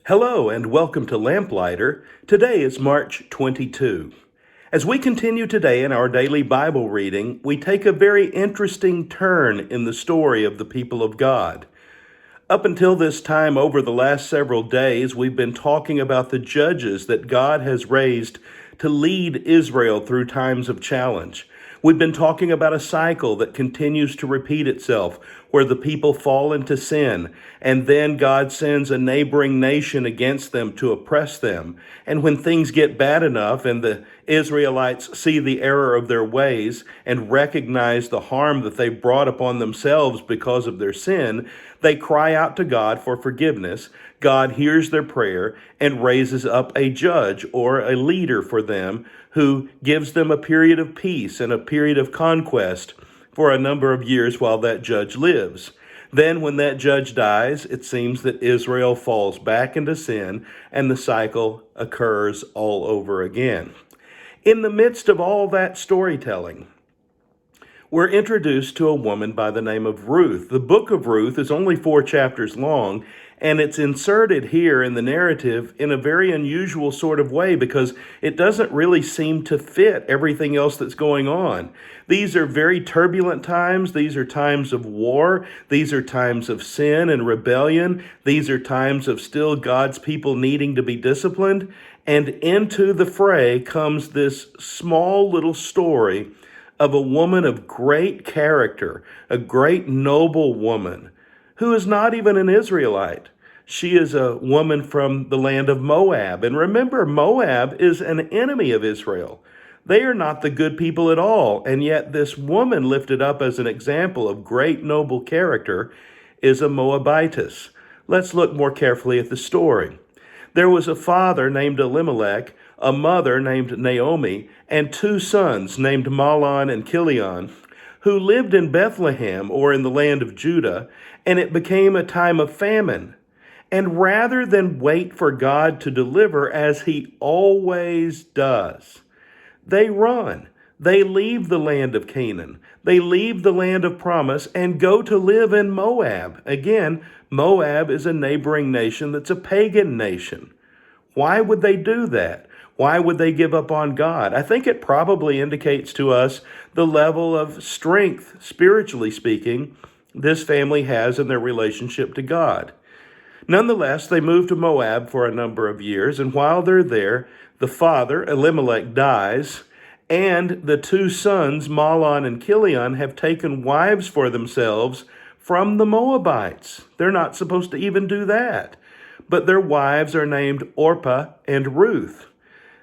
Hello and welcome to Lamplighter. Today is March 22. As we continue today in our daily Bible reading, we take a very interesting turn in the story of the people of God. Up until this time, over the last several days, we've been talking about the judges that God has raised to lead Israel through times of challenge. We've been talking about a cycle that continues to repeat itself, where the people fall into sin, and then God sends a neighboring nation against them to oppress them. And when things get bad enough and the Israelites see the error of their ways and recognize the harm that they've brought upon themselves because of their sin, they cry out to God for forgiveness. God hears their prayer and raises up a judge or a leader for them who gives them a period of peace and a period of conquest for a number of years while that judge lives. Then, when that judge dies, it seems that Israel falls back into sin and the cycle occurs all over again. In the midst of all that storytelling, we're introduced to a woman by the name of Ruth. The book of Ruth is only 4 chapters long, and it's inserted here in the narrative in a very unusual sort of way because it doesn't really seem to fit everything else that's going on. These are very turbulent times. These are times of war. These are times of sin and rebellion. These are times of still God's people needing to be disciplined. And into the fray comes this small little story of a woman of great character, a great noble woman, who is not even an Israelite. She is a woman from the land of Moab. And remember, Moab is an enemy of Israel. They are not the good people at all. And yet this woman lifted up as an example of great noble character is a Moabitess. Let's look more carefully at the story. There was a father named Elimelech, a mother named Naomi, and 2 sons named Mahlon and Chilion, who lived in Bethlehem or in the land of Judah, and it became a time of famine. And rather than wait for God to deliver as he always does, they run. They leave the land of Canaan. They leave the land of promise and go to live in Moab. Again, Moab is a neighboring nation that's a pagan nation. Why would they do that? Why would they give up on God? I think it probably indicates to us the level of strength, spiritually speaking, this family has in their relationship to God. Nonetheless, they moved to Moab for a number of years, and while they're there, the father, Elimelech, dies, and the 2 sons, Mahlon and Chilion, have taken wives for themselves from the Moabites. They're not supposed to even do that. But their wives are named Orpah and Ruth.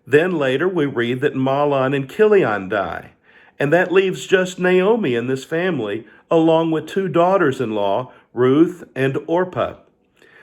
Then later we read that Mahlon and Chilion die. And that leaves just Naomi in this family, along with 2 daughters-in-law, Ruth and Orpah.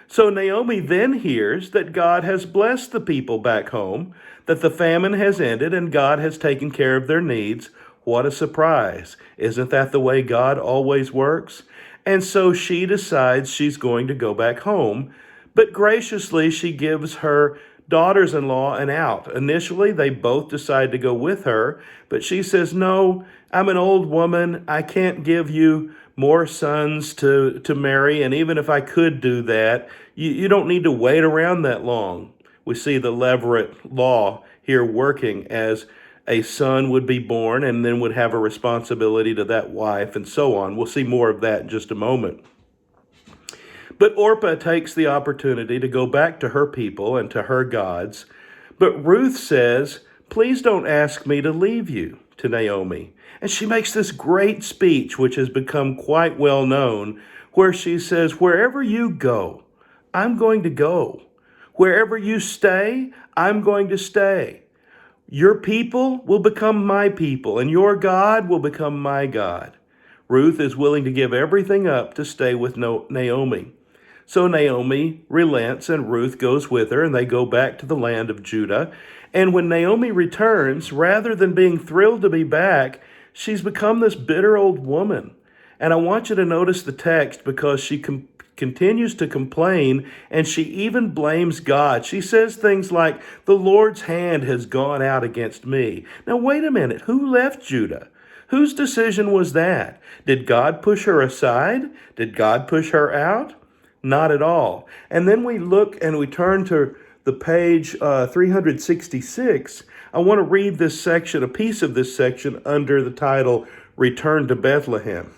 So Naomi then hears that God has blessed the people back home, that the famine has ended and God has taken care of their needs. What a surprise. Isn't that the way God always works? And so she decides she's going to go back home, but graciously she gives her daughters-in-law an out. Initially, they both decide to go with her, but she says, no, I'm an old woman. I can't give you more sons to marry, and even if I could do that, you don't need to wait around that long. We see the Levirate law here working as a son would be born and then would have a responsibility to that wife and so on. We'll see more of that in just a moment. But Orpah takes the opportunity to go back to her people and to her gods. But Ruth says, please don't ask me to leave you, to Naomi. And she makes this great speech, which has become quite well known, where she says, wherever you go, I'm going to go. Wherever you stay, I'm going to stay. Your people will become my people, and your God will become my God. Ruth is willing to give everything up to stay with Naomi. So Naomi relents and Ruth goes with her, and they go back to the land of Judah. And when Naomi returns, rather than being thrilled to be back, she's become this bitter old woman. And I want you to notice the text because she continues to complain, and she even blames God. She says things like, the Lord's hand has gone out against me. Now, wait a minute. Who left Judah? Whose decision was that? Did God push her aside? Did God push her out? Not at all. And then we look and we turn to the page 366. I want to read this section, a piece of this section under the title Return to Bethlehem.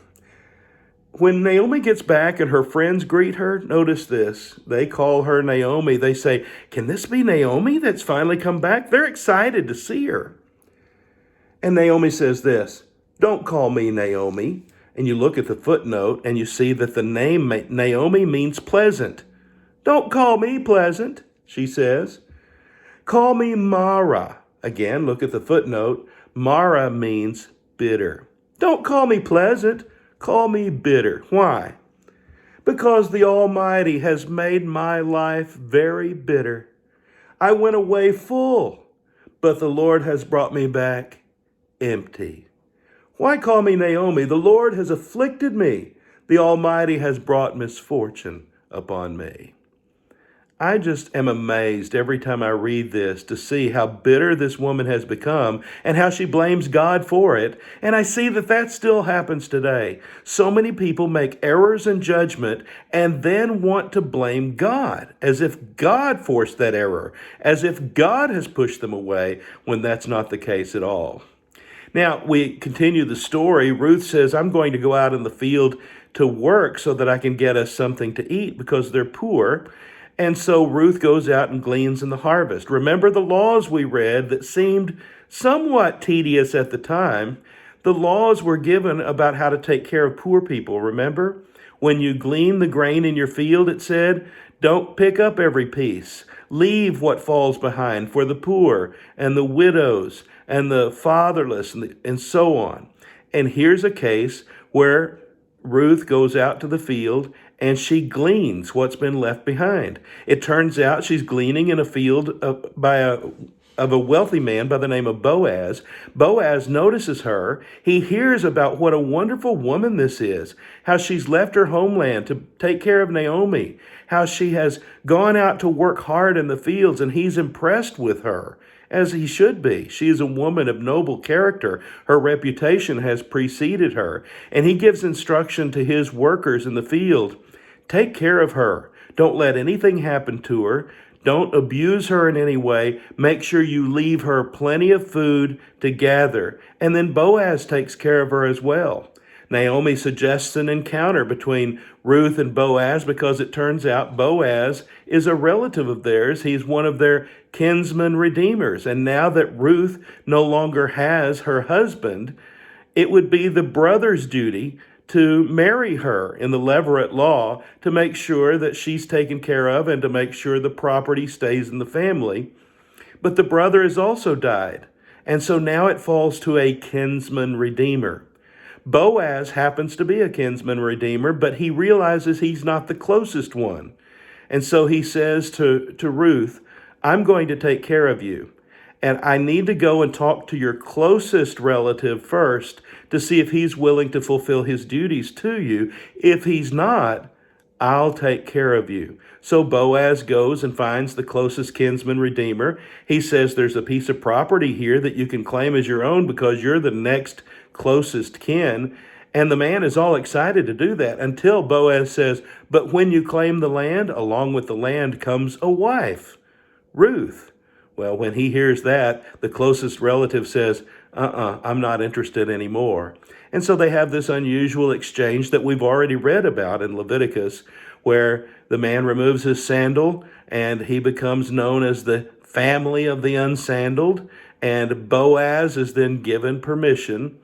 When Naomi gets back and her friends greet her, notice this. They call her Naomi. They say, "Can this be Naomi that's finally come back?" They're excited to see her. And Naomi says this, "Don't call me Naomi." And you look at the footnote and you see that the name Naomi means pleasant. "Don't call me pleasant," she says. "Call me Mara." Again, look at the footnote. Mara means bitter. "Don't call me pleasant. Call me bitter." Why? "Because the Almighty has made my life very bitter. I went away full, but the Lord has brought me back empty." Why call me Naomi? The Lord has afflicted me. The Almighty has brought misfortune upon me. I just am amazed every time I read this to see how bitter this woman has become and how she blames God for it. And I see that that still happens today. So many people make errors in judgment and then want to blame God, as if God forced that error, as if God has pushed them away, when that's not the case at all. Now, we continue the story. Ruth says, "I'm going to go out in the field to work so that I can get us something to eat because they're poor." And so Ruth goes out and gleans in the harvest. Remember the laws we read that seemed somewhat tedious at the time? The laws were given about how to take care of poor people, remember? When you glean the grain in your field, it said, don't pick up every piece. Leave what falls behind for the poor and the widows and the fatherless and so on. And here's a case where Ruth goes out to the field and she gleans what's been left behind. It turns out she's gleaning in a field of a wealthy man by the name of Boaz. Boaz notices her. He hears about what a wonderful woman this is, how she's left her homeland to take care of Naomi, how she has gone out to work hard in the fields, and he's impressed with her, as he should be. She is a woman of noble character. Her reputation has preceded her. And he gives instruction to his workers in the field. Take care of her. Don't let anything happen to her. Don't abuse her in any way. Make sure you leave her plenty of food to gather. And then Boaz takes care of her as well. Naomi suggests an encounter between Ruth and Boaz because it turns out Boaz is a relative of theirs. He's one of their kinsman redeemers. And now that Ruth no longer has her husband, it would be the brother's duty to marry her in the Levirate law to make sure that she's taken care of and to make sure the property stays in the family. But the brother has also died. And so now it falls to a kinsman redeemer. Boaz happens to be a kinsman redeemer, but he realizes he's not the closest one. And so he says to Ruth, I'm going to take care of you. And I need to go and talk to your closest relative first to see if he's willing to fulfill his duties to you. If he's not, I'll take care of you. So Boaz goes and finds the closest kinsman redeemer. He says, there's a piece of property here that you can claim as your own because you're the next closest kin. And the man is all excited to do that until Boaz says, but when you claim the land, along with the land comes a wife, Ruth. Well, when he hears that, the closest relative says, I'm not interested anymore. And so they have this unusual exchange that we've already read about in Leviticus, where the man removes his sandal and he becomes known as the family of the unsandaled. And Boaz is then given permission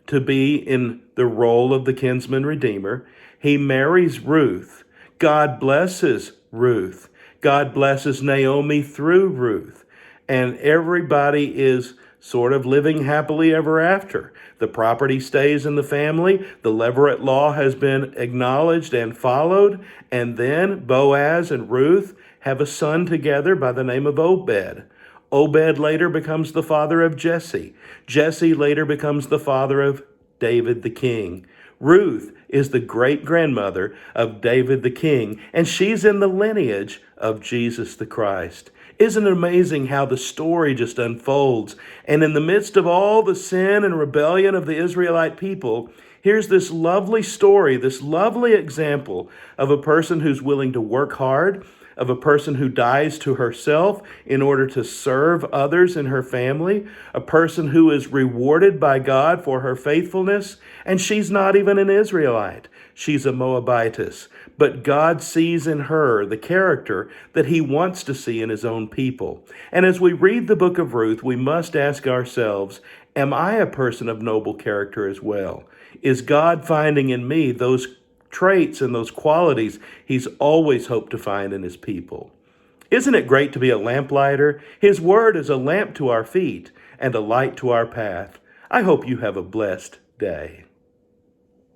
to be in the role of the kinsman redeemer. He marries Ruth. God blesses Ruth. God blesses Naomi through Ruth. And everybody is sort of living happily ever after. The property stays in the family. The Levirate law has been acknowledged and followed. And then Boaz and Ruth have a son together by the name of Obed. Obed later becomes the father of Jesse. Jesse later becomes the father of David the king. Ruth is the great-grandmother of David the king, and she's in the lineage of Jesus the Christ. Isn't it amazing how the story just unfolds? And in the midst of all the sin and rebellion of the Israelite people, Here's this lovely story, this lovely example of a person who's willing to work hard, of a person who dies to herself in order to serve others in her family, a person who is rewarded by God for her faithfulness, and she's not even an Israelite. She's a Moabitess. But God sees in her the character that he wants to see in his own people. And as we read the book of Ruth, we must ask ourselves, am I a person of noble character as well? Is God finding in me those traits and those qualities he's always hoped to find in his people? Isn't it great to be a lamplighter? His word is a lamp to our feet and a light to our path. I hope you have a blessed day.